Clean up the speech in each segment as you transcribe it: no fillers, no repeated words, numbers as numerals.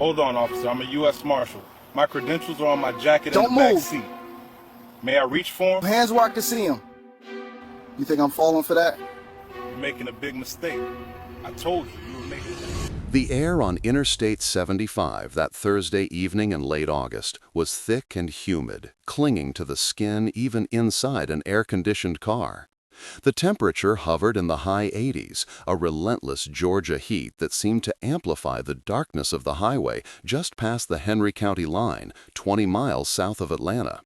Hold on, officer. I'm a U.S. Marshal. My credentials are on my jacket in the Don't back move. seat. May I reach for them? Hands where I can see him. You think I'm falling for that? You're making a big mistake. I told you you were making that. The air on Interstate 75 that Thursday evening in late August was thick and humid, clinging to the skin even inside an air-conditioned car. The temperature hovered in the high 80s, a relentless Georgia heat that seemed to amplify the darkness of the highway just past the Henry County line, 20 miles south of Atlanta.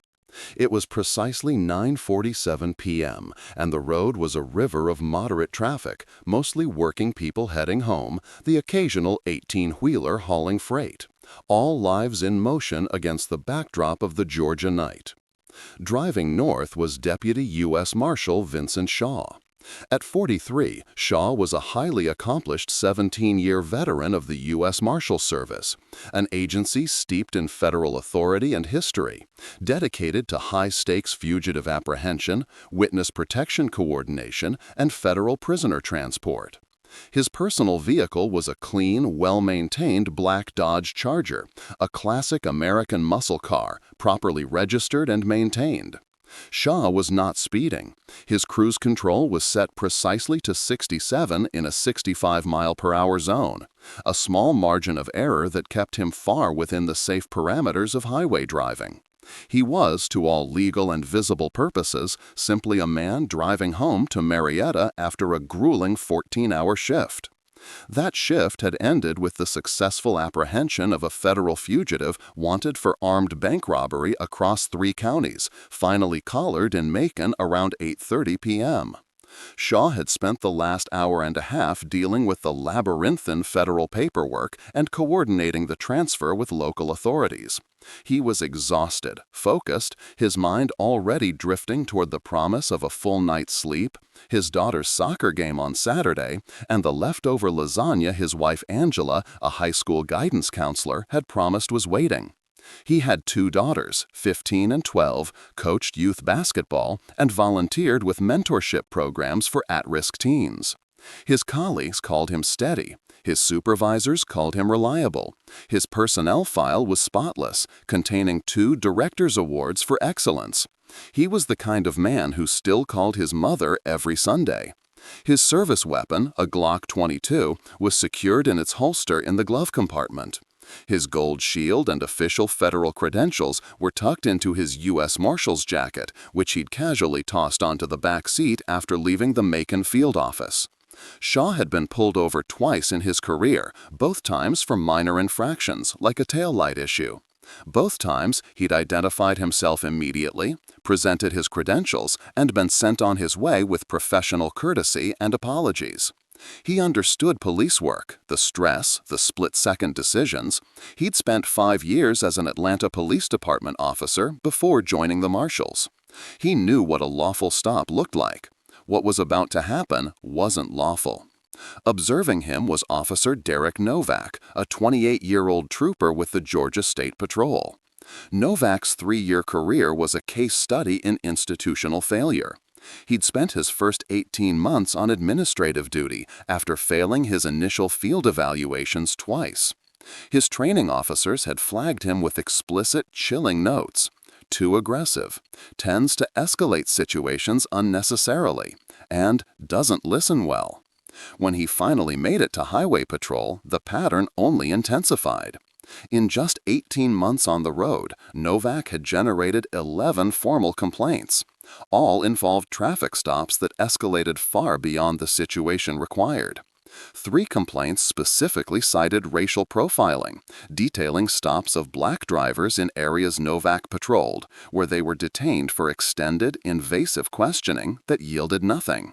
It was precisely 9:47 p.m., and the road was a river of moderate traffic, mostly working people heading home, the occasional 18-wheeler hauling freight. All lives in motion against the backdrop of the Georgia night. Driving north was Deputy U.S. Marshal Vincent Shaw. At 43, Shaw was a highly accomplished 17-year veteran of the U.S. Marshal Service, an agency steeped in federal authority and history, dedicated to high-stakes fugitive apprehension, witness protection coordination, and federal prisoner transport. His personal vehicle was a clean, well-maintained black Dodge Charger, a classic American muscle car, properly registered and maintained. Shaw was not speeding. His cruise control was set precisely to 67 in a 65-mile-per-hour zone, a small margin of error that kept him far within the safe parameters of highway driving. He was, to all legal and visible purposes, simply a man driving home to Marietta after a grueling 14-hour shift. That shift had ended with the successful apprehension of a federal fugitive wanted for armed bank robbery across 3 counties, finally collared in Macon around 8:30 p.m. Shaw had spent the last hour and a half dealing with the labyrinthine federal paperwork and coordinating the transfer with local authorities. He was exhausted, focused, his mind already drifting toward the promise of a full night's sleep, his daughter's soccer game on Saturday, and the leftover lasagna his wife Angela, a high school guidance counselor, had promised was waiting. He had 2 daughters, 15 and 12, coached youth basketball, and volunteered with mentorship programs for at-risk teens. His colleagues called him steady. His supervisors called him reliable. His personnel file was spotless, containing 2 Director's Awards for excellence. He was the kind of man who still called his mother every Sunday. His service weapon, a Glock 22, was secured in its holster in the glove compartment. His gold shield and official federal credentials were tucked into his U.S. Marshal's jacket, which he'd casually tossed onto the back seat after leaving the Macon field office. Shaw had been pulled over twice in his career, both times for minor infractions, like a taillight issue. Both times, he'd identified himself immediately, presented his credentials, and been sent on his way with professional courtesy and apologies. He understood police work, the stress, the split-second decisions. He'd spent 5 years as an Atlanta Police Department officer before joining the Marshals. He knew what a lawful stop looked like. What was about to happen wasn't lawful. Observing him was Officer Derek Novak, a 28-year-old trooper with the Georgia State Patrol. Novak's 3-year career was a case study in institutional failure. He'd spent his first 18 months on administrative duty after failing his initial field evaluations twice. His training officers had flagged him with explicit, chilling notes. Too aggressive, tends to escalate situations unnecessarily, and doesn't listen well. When he finally made it to highway patrol, the pattern only intensified. In just 18 months on the road, Novak had generated 11 formal complaints. All involved traffic stops that escalated far beyond the situation required. 3 complaints specifically cited racial profiling, detailing stops of black drivers in areas Novak patrolled, where they were detained for extended, invasive questioning that yielded nothing.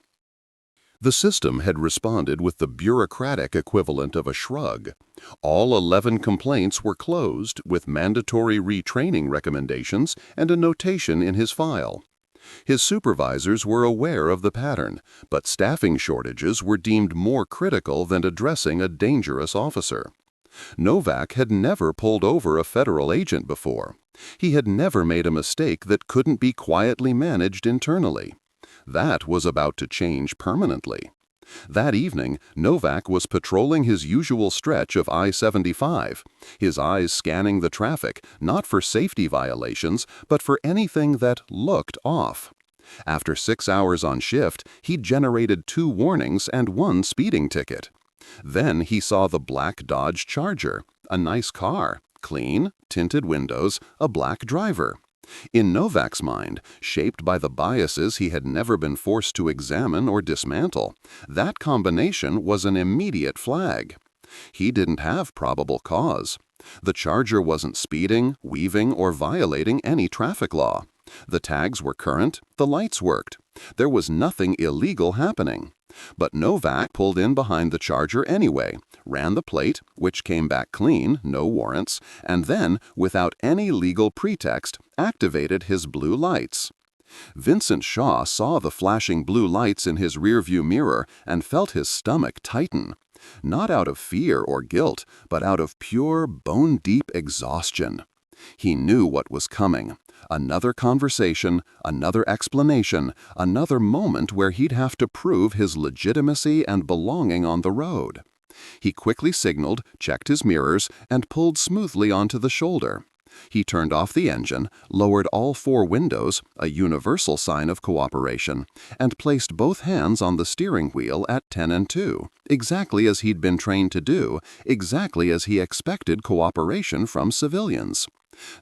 The system had responded with the bureaucratic equivalent of a shrug. All 11 complaints were closed with mandatory retraining recommendations and a notation in his file. His supervisors were aware of the pattern, but staffing shortages were deemed more critical than addressing a dangerous officer. Novak had never pulled over a federal agent before. He had never made a mistake that couldn't be quietly managed internally. That was about to change permanently. That evening, Novak was patrolling his usual stretch of I-75, his eyes scanning the traffic, not for safety violations, but for anything that looked off. After 6 hours on shift, he'd generated 2 warnings and 1 speeding ticket. Then he saw the black Dodge Charger, a nice car, clean, tinted windows, a black driver. In Novak's mind, shaped by the biases he had never been forced to examine or dismantle, that combination was an immediate flag. He didn't have probable cause. The Charger wasn't speeding, weaving, or violating any traffic law. The tags were current, the lights worked. There was nothing illegal happening. But Novak pulled in behind the Charger anyway, ran the plate, which came back clean, no warrants, and then, without any legal pretext, activated his blue lights. Vincent Shaw saw the flashing blue lights in his rearview mirror and felt his stomach tighten. Not out of fear or guilt, but out of pure, bone-deep exhaustion. He knew what was coming. Another conversation, another explanation, another moment where he'd have to prove his legitimacy and belonging on the road. He quickly signaled, checked his mirrors, and pulled smoothly onto the shoulder. He turned off the engine, lowered all 4 windows, a universal sign of cooperation, and placed both hands on the steering wheel at 10 and 2, exactly as he'd been trained to do, exactly as he expected cooperation from civilians.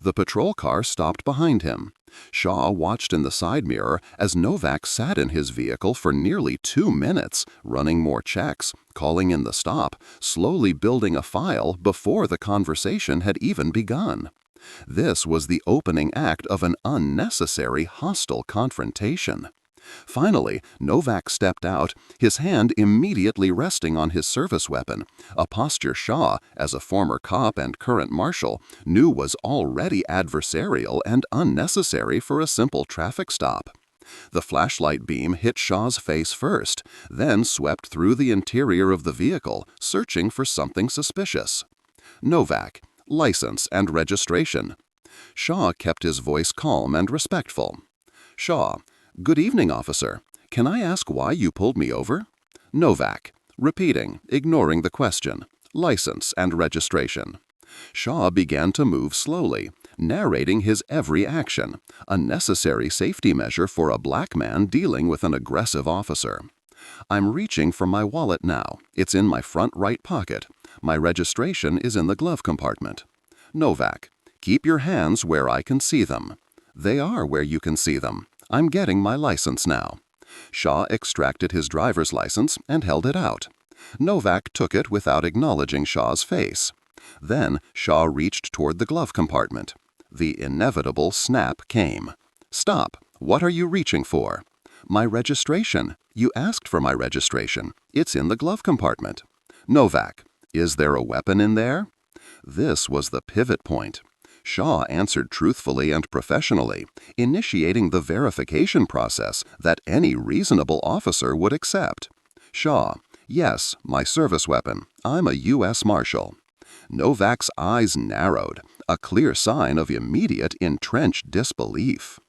The patrol car stopped behind him. Shaw watched in the side mirror as Novak sat in his vehicle for nearly 2 minutes, running more checks, calling in the stop, slowly building a file before the conversation had even begun. This was the opening act of an unnecessary hostile confrontation. Finally, Novak stepped out, his hand immediately resting on his service weapon, a posture Shaw, as a former cop and current Marshal, knew was already adversarial and unnecessary for a simple traffic stop. The flashlight beam hit Shaw's face first, then swept through the interior of the vehicle, searching for something suspicious. Novak, license and registration. Shaw kept his voice calm and respectful. Shaw, good evening, officer. Can I ask why you pulled me over? Novak, repeating, ignoring the question. License and registration. Shaw began to move slowly, narrating his every action, a necessary safety measure for a black man dealing with an aggressive officer. I'm reaching for my wallet now. It's in my front right pocket. My registration is in the glove compartment. Novak, keep your hands where I can see them. They are where you can see them. I'm getting my license now. Shaw extracted his driver's license and held it out. Novak took it without acknowledging Shaw's face. Then Shaw reached toward the glove compartment. The inevitable snap came. Stop! What are you reaching for? My registration. You asked for my registration. It's in the glove compartment. Novak, is there a weapon in there? This was the pivot point. Shaw answered truthfully and professionally, initiating the verification process that any reasonable officer would accept. Shaw, yes, my service weapon. I'm a U.S. Marshal. Novak's eyes narrowed, a clear sign of immediate entrenched disbelief.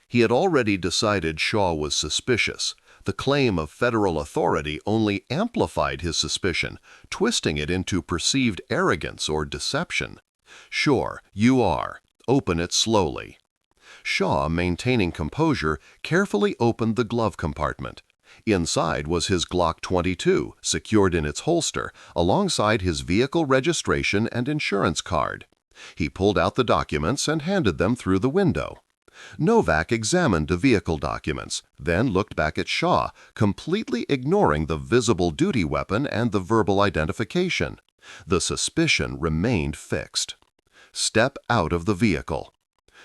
He had already decided Shaw was suspicious. The claim of federal authority only amplified his suspicion, twisting it into perceived arrogance or deception. Sure, you are. Open it slowly. Shaw, maintaining composure, carefully opened the glove compartment. Inside was his Glock 22, secured in its holster, alongside his vehicle registration and insurance card. He pulled out the documents and handed them through the window. Novak examined the vehicle documents, then looked back at Shaw, completely ignoring the visible duty weapon and the verbal identification. The suspicion remained fixed. Step out of the vehicle.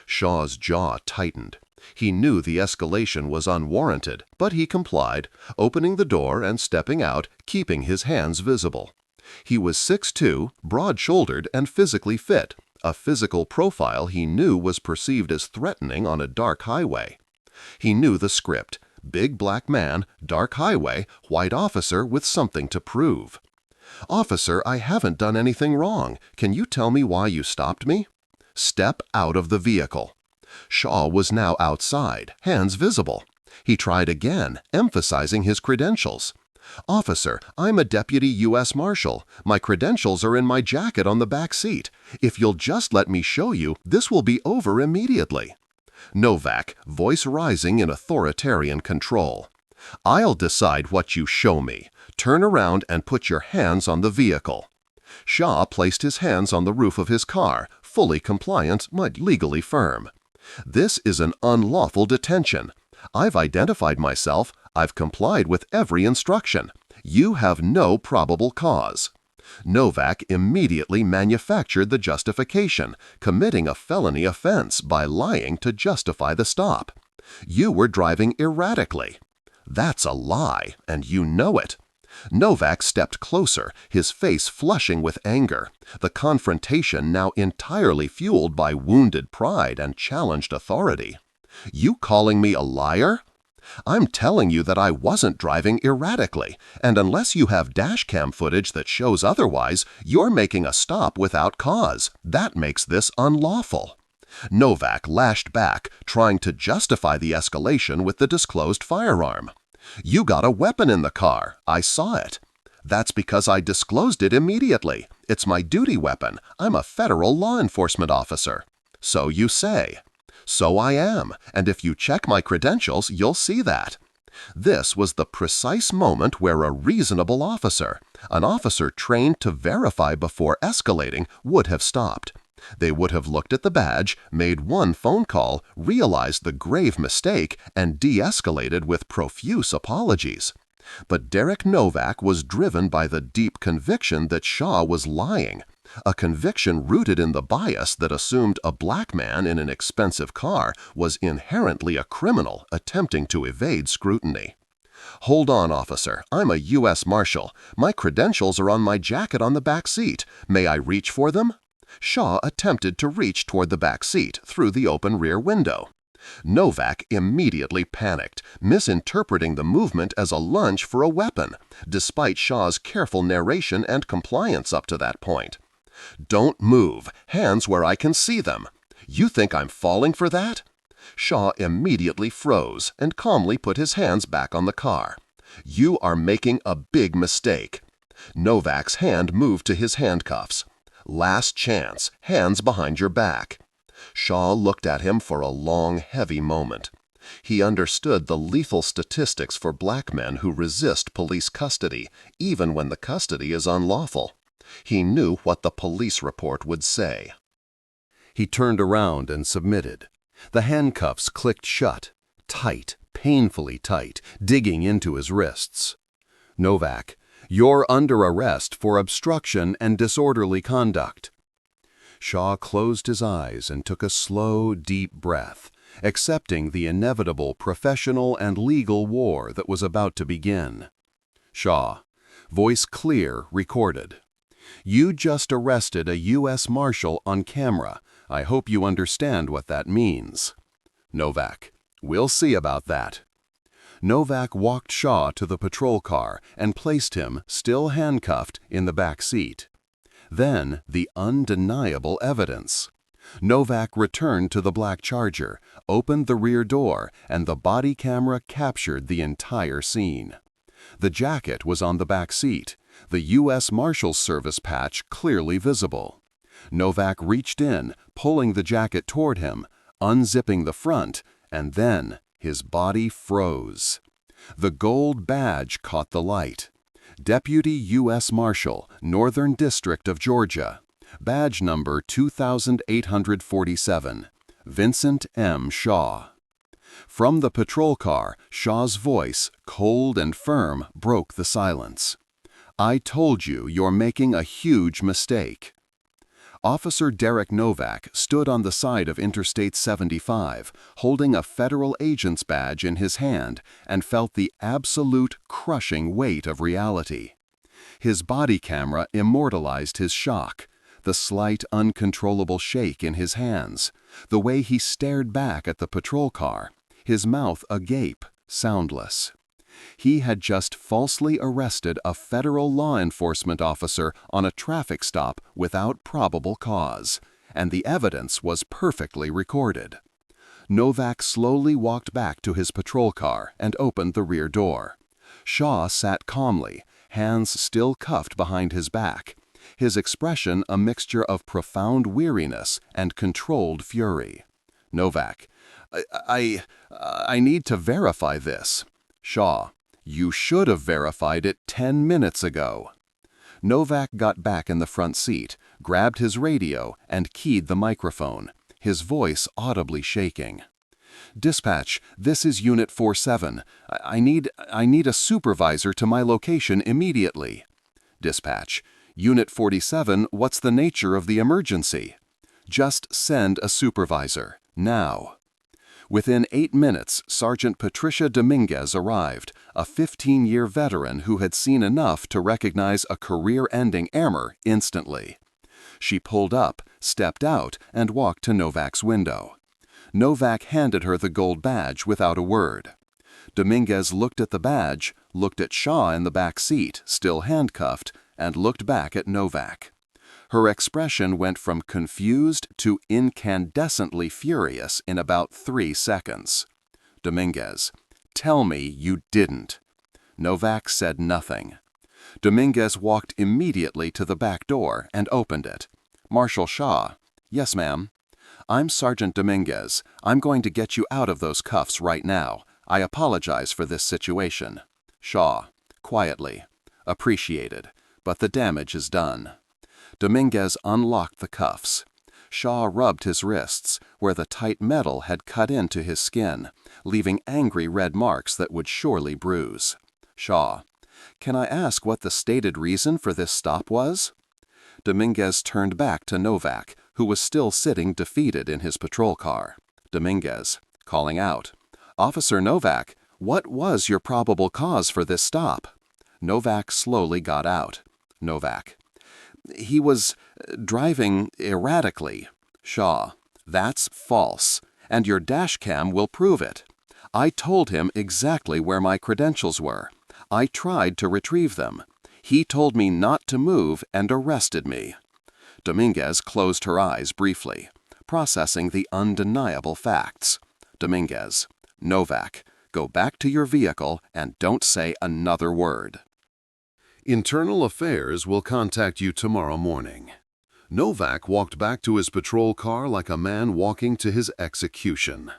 Shaw's jaw tightened. He knew the escalation was unwarranted, but he complied, opening the door and stepping out, keeping his hands visible. He was 6'2", broad-shouldered and physically fit, a physical profile he knew was perceived as threatening on a dark highway. He knew the script: big black man, dark highway, white officer with something to prove. "Officer, I haven't done anything wrong. Can you tell me why you stopped me?" Step out of the vehicle. Shaw was now outside, hands visible. He tried again, emphasizing his credentials. "Officer, I'm a deputy U.S. Marshal. My credentials are in my jacket on the back seat. If you'll just let me show you, this will be over immediately." Novak, voice rising in authoritarian control. "I'll decide what you show me. Turn around and put your hands on the vehicle." Shaw placed his hands on the roof of his car, fully compliant but legally firm. "This is an unlawful detention. I've identified myself. I've complied with every instruction. You have no probable cause." Novak immediately manufactured the justification, committing a felony offense by lying to justify the stop. "You were driving erratically." "That's a lie, and you know it." Novak stepped closer, his face flushing with anger, the confrontation now entirely fueled by wounded pride and challenged authority. "You calling me a liar?" "I'm telling you that I wasn't driving erratically, and unless you have dashcam footage that shows otherwise, you're making a stop without cause. That makes this unlawful." Novak lashed back, trying to justify the escalation with the disclosed firearm. "You got a weapon in the car. I saw it." "That's because I disclosed it immediately. It's my duty weapon. I'm a federal law enforcement officer." "So you say." "So I am, and if you check my credentials, you'll see that." This was the precise moment where a reasonable officer, an officer trained to verify before escalating, would have stopped. They would have looked at the badge, made one phone call, realized the grave mistake, and de-escalated with profuse apologies. But Derek Novak was driven by the deep conviction that Shaw was lying, a conviction rooted in the bias that assumed a black man in an expensive car was inherently a criminal attempting to evade scrutiny. "Hold on, officer. I'm a U.S. Marshal. My credentials are on my jacket on the back seat. May I reach for them?" Shaw attempted to reach toward the back seat through the open rear window. Novak immediately panicked, misinterpreting the movement as a lunge for a weapon, despite Shaw's careful narration and compliance up to that point. "Don't move. Hands where I can see them." "You think I'm falling for that?" Shaw immediately froze and calmly put his hands back on the car. "You are making a big mistake." Novak's hand moved to his handcuffs. "Last chance. Hands behind your back." Shaw looked at him for a long, heavy moment. He understood the lethal statistics for black men who resist police custody, even when the custody is unlawful. He knew what the police report would say. He turned around and submitted. The handcuffs clicked shut, tight, painfully tight, digging into his wrists. "Novak, you're under arrest for obstruction and disorderly conduct." Shaw closed his eyes and took a slow, deep breath, accepting the inevitable professional and legal war that was about to begin. Shaw, voice clear, recorded. "You just arrested a U.S. Marshal on camera. I hope you understand what that means." Novak, "We'll see about that." Novak walked Shaw to the patrol car and placed him, still handcuffed, in the back seat. Then, the undeniable evidence. Novak returned to the black Charger, opened the rear door, and the body camera captured the entire scene. The jacket was on the back seat, the U.S. Marshal Service patch clearly visible. Novak reached in, pulling the jacket toward him, unzipping the front, and then his body froze. The gold badge caught the light. Deputy U.S. Marshal, Northern District of Georgia. Badge number 2847. Vincent M. Shaw. From the patrol car, Shaw's voice, cold and firm, broke the silence. "I told you you're making a huge mistake." Officer Derek Novak stood on the side of Interstate 75, holding a federal agent's badge in his hand, and felt the absolute, crushing weight of reality. His body camera immortalized his shock, the slight, uncontrollable shake in his hands, the way he stared back at the patrol car, his mouth agape, soundless. He had just falsely arrested a federal law enforcement officer on a traffic stop without probable cause, and the evidence was perfectly recorded. Novak slowly walked back to his patrol car and opened the rear door. Shaw sat calmly, hands still cuffed behind his back, his expression a mixture of profound weariness and controlled fury. Novak: I need to verify this. Shaw: you should have verified it 10 minutes ago. Novak got back in the front seat, grabbed his radio, and keyed the microphone, his voice audibly shaking. Dispatch, this is Unit 47. I need a supervisor to my location immediately. Dispatch, Unit 47, what's the nature of the emergency? Just send a supervisor, now. Within 8 minutes, Sergeant Patricia Dominguez arrived, a 15-year veteran who had seen enough to recognize a career-ending error instantly. She pulled up, stepped out, and walked to Novak's window. Novak handed her the gold badge without a word. Dominguez looked at the badge, looked at Shaw in the back seat, still handcuffed, and looked back at Novak. Her expression went from confused to incandescently furious in about 3 seconds. Dominguez: tell me you didn't. Novak said nothing. Dominguez walked immediately to the back door and opened it. Marshal Shaw: yes, ma'am. I'm Sergeant Dominguez. I'm going to get you out of those cuffs right now. I apologize for this situation. Shaw, quietly: appreciated, but the damage is done. Dominguez unlocked the cuffs. Shaw rubbed his wrists, where the tight metal had cut into his skin, leaving angry red marks that would surely bruise. Shaw: can I ask what the stated reason for this stop was? Dominguez turned back to Novak, who was still sitting defeated in his patrol car. Dominguez, calling out: Officer Novak, what was your probable cause for this stop? Novak slowly got out. Novak: he was driving erratically. Shaw: that's false, and your dash cam will prove it. I told him exactly where my credentials were. I tried to retrieve them. He told me not to move and arrested me. Dominguez closed her eyes briefly, processing the undeniable facts. Dominguez: Novak, go back to your vehicle and don't say another word. Internal Affairs will contact you tomorrow morning. Novak walked back to his patrol car like a man walking to his execution.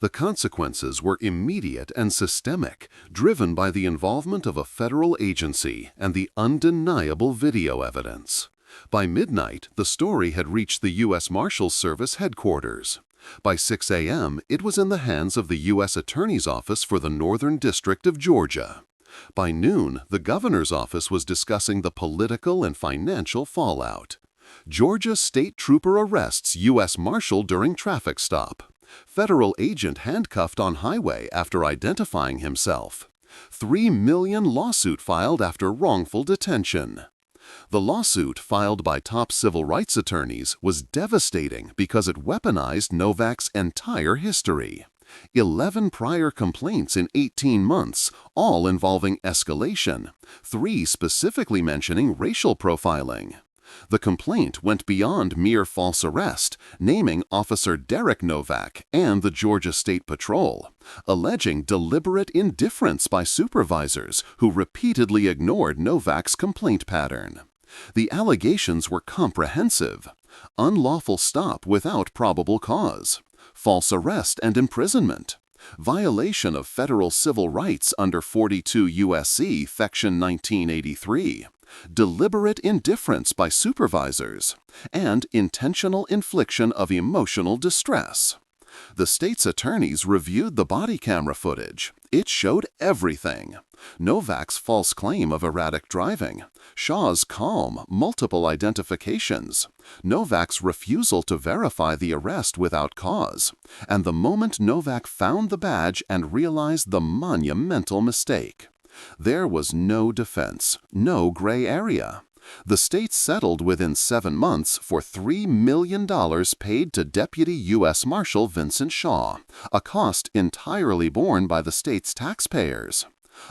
The consequences were immediate and systemic, driven by the involvement of a federal agency and the undeniable video evidence. By midnight, the story had reached the U.S. Marshal Service headquarters. By 6 a.m., it was in the hands of the U.S. Attorney's Office for the Northern District of Georgia. By noon, the governor's office was discussing the political and financial fallout. Georgia State Trooper arrests U.S. Marshal during traffic stop. Federal agent handcuffed on highway after identifying himself. $3 million lawsuit filed after wrongful detention. The lawsuit, filed by top civil rights attorneys, was devastating because it weaponized Novak's entire history. 11 prior complaints in 18 months, all involving escalation, 3 specifically mentioning racial profiling. The complaint went beyond mere false arrest, naming Officer Derek Novak and the Georgia State Patrol, alleging deliberate indifference by supervisors who repeatedly ignored Novak's complaint pattern. The allegations were comprehensive: unlawful stop without probable cause, false arrest and imprisonment, violation of federal civil rights under 42 U.S.C. Section 1983, deliberate indifference by supervisors, and intentional infliction of emotional distress. The state's attorneys reviewed the body camera footage. It showed everything: Novak's false claim of erratic driving, Shaw's calm, multiple identifications, Novak's refusal to verify the arrest without cause, and the moment Novak found the badge and realized the monumental mistake. There was no defense, no gray area. The state settled within 7 months for $3 million paid to Deputy U.S. Marshal Vincent Shaw, a cost entirely borne by the state's taxpayers.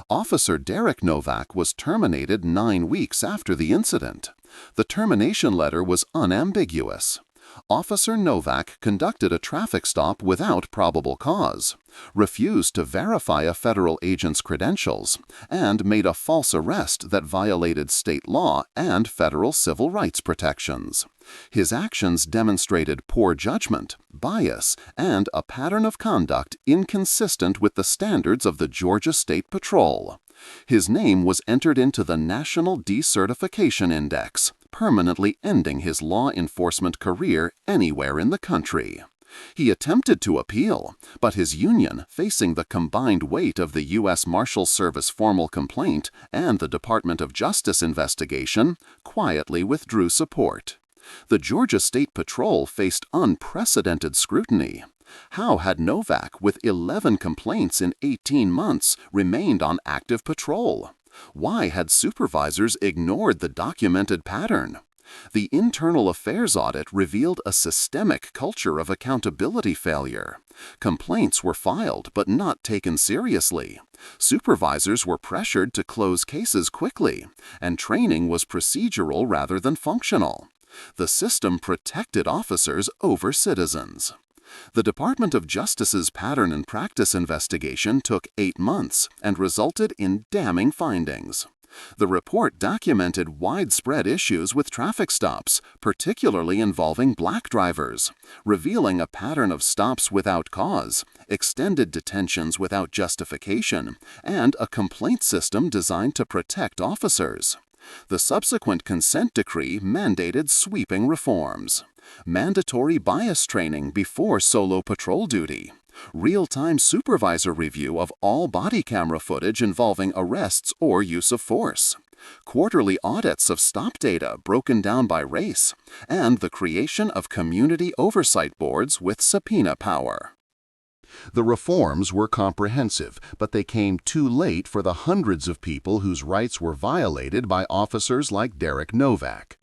Officer Derek Novak was terminated 9 weeks after the incident. The termination letter was unambiguous. Officer Novak conducted a traffic stop without probable cause, refused to verify a federal agent's credentials, and made a false arrest that violated state law and federal civil rights protections. His actions demonstrated poor judgment, bias, and a pattern of conduct inconsistent with the standards of the Georgia State Patrol. His name was entered into the National Decertification Index, permanently ending his law enforcement career anywhere in the country. He attempted to appeal, but his union, facing the combined weight of the U.S. Marshal Service formal complaint and the Department of Justice investigation, quietly withdrew support. The Georgia State Patrol faced unprecedented scrutiny. How had Novak, with 11 complaints in 18 months, remained on active patrol? Why had supervisors ignored the documented pattern? The internal affairs audit revealed a systemic culture of accountability failure. Complaints were filed but not taken seriously. Supervisors were pressured to close cases quickly, and training was procedural rather than functional. The system protected officers over citizens. The Department of Justice's pattern and practice investigation took 8 months and resulted in damning findings. The report documented widespread issues with traffic stops, particularly involving black drivers, revealing a pattern of stops without cause, extended detentions without justification, and a complaint system designed to protect officers. The subsequent consent decree mandated sweeping reforms. Mandatory bias training before solo patrol duty. Real-time supervisor review of all body camera footage involving arrests or use of force. Quarterly audits of stop data broken down by race. And the creation of community oversight boards with subpoena power. The reforms were comprehensive, but they came too late for the hundreds of people whose rights were violated by officers like Derek Novak.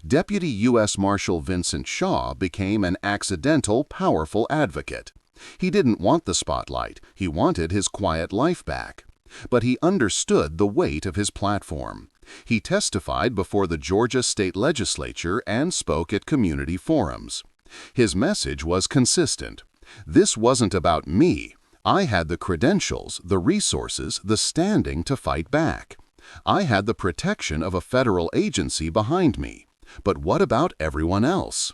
Deputy U.S. Marshal Vincent Shaw became an accidental, powerful advocate. He didn't want the spotlight, he wanted his quiet life back. But he understood the weight of his platform. He testified before the Georgia State Legislature and spoke at community forums. His message was consistent. This wasn't about me. I had the credentials, the resources, the standing to fight back. I had the protection of a federal agency behind me. But what about everyone else?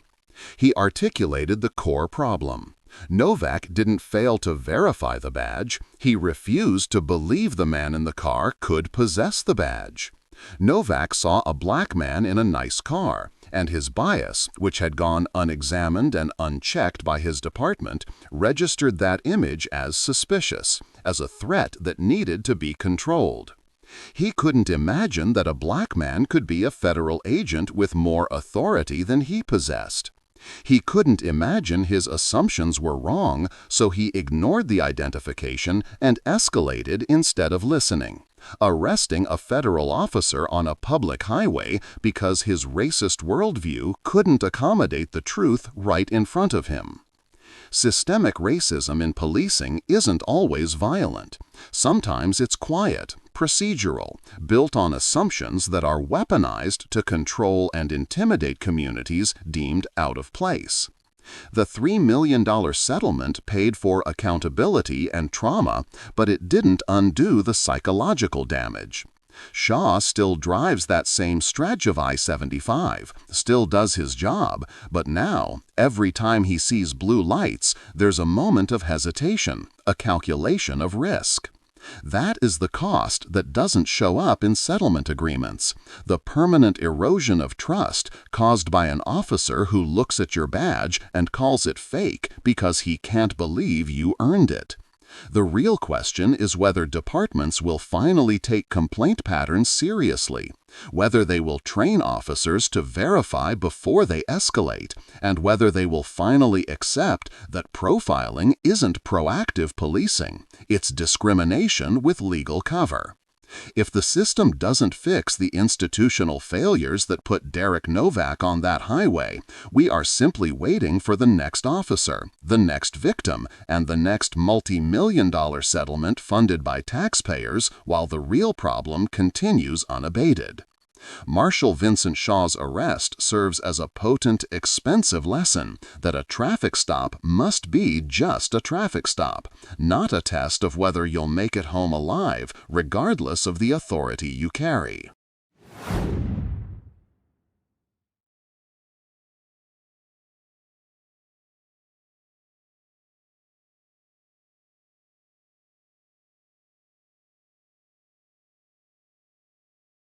He articulated the core problem. Novak didn't fail to verify the badge. He refused to believe the man in the car could possess the badge. Novak saw a black man in a nice car, and his bias, which had gone unexamined and unchecked by his department, registered that image as suspicious, as a threat that needed to be controlled. He couldn't imagine that a black man could be a federal agent with more authority than he possessed. He couldn't imagine his assumptions were wrong, so he ignored the identification and escalated instead of listening, arresting a federal officer on a public highway because his racist worldview couldn't accommodate the truth right in front of him. Systemic racism in policing isn't always violent. Sometimes it's quiet, procedural, built on assumptions that are weaponized to control and intimidate communities deemed out of place. The $3 million settlement paid for accountability and trauma, but it didn't undo the psychological damage. Shaw still drives that same stretch of I-75, still does his job, but now, every time he sees blue lights, there's a moment of hesitation, a calculation of risk. That is the cost that doesn't show up in settlement agreements, the permanent erosion of trust caused by an officer who looks at your badge and calls it fake because he can't believe you earned it. The real question is whether departments will finally take complaint patterns seriously, whether they will train officers to verify before they escalate, and whether they will finally accept that profiling isn't proactive policing, it's discrimination with legal cover. If the system doesn't fix the institutional failures that put Derek Novak on that highway, we are simply waiting for the next officer, the next victim, and the next multi-million-dollar settlement funded by taxpayers while the real problem continues unabated. Marshal Vincent Shaw's arrest serves as a potent, expensive lesson that a traffic stop must be just a traffic stop, not a test of whether you'll make it home alive, regardless of the authority you carry.